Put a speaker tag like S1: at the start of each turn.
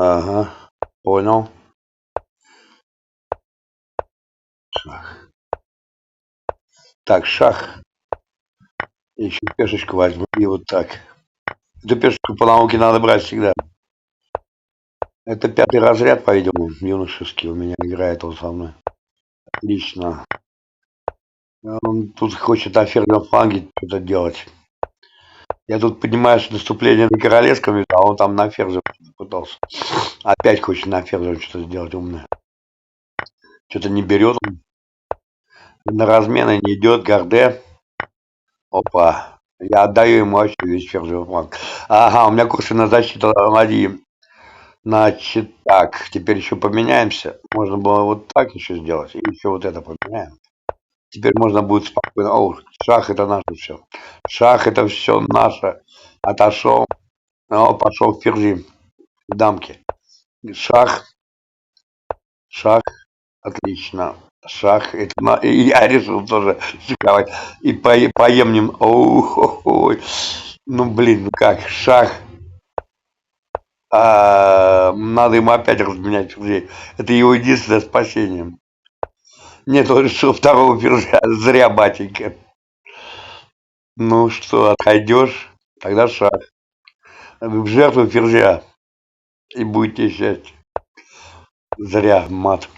S1: Ага, понял. Шах. Так, шах. Еще пешечку возьму и вот так. Эту пешечку по науке надо брать всегда. Это 5-й разряд, по-видимому, юношеский у меня играет он со мной. Отлично. Он тут хочет на ферзевом фланге что-то делать. Я тут понимаю, что наступление на королевском, а он там на ферзем пытался. Опять хочет на ферзем что-то сделать умное. Что-то не берет он. На размены не идет, Гарде. Опа. Я отдаю ему вообще весь ферзевый фланг. Ага, у меня косвенная защита ладьи. Значит, так, теперь еще поменяемся. Можно было вот так еще сделать. И еще вот это поменяем. Теперь можно будет спокойно. О, шах это наше все. Шах это все наше. Отошел. О, пошел в ферзи. В дамки. Шах. Шах. Отлично. Шах. Это и я решил тоже шиковать. И поем ним. Ой. Ну блин, ну как? Шах. Надо ему опять разменять ферзей. Это его единственное спасение. Нет, он решил второго ферзя. Зря, батенька. Ну что, отойдешь? Тогда шаг. В жертву ферзя. И будет тебе счастье. Зря, мат.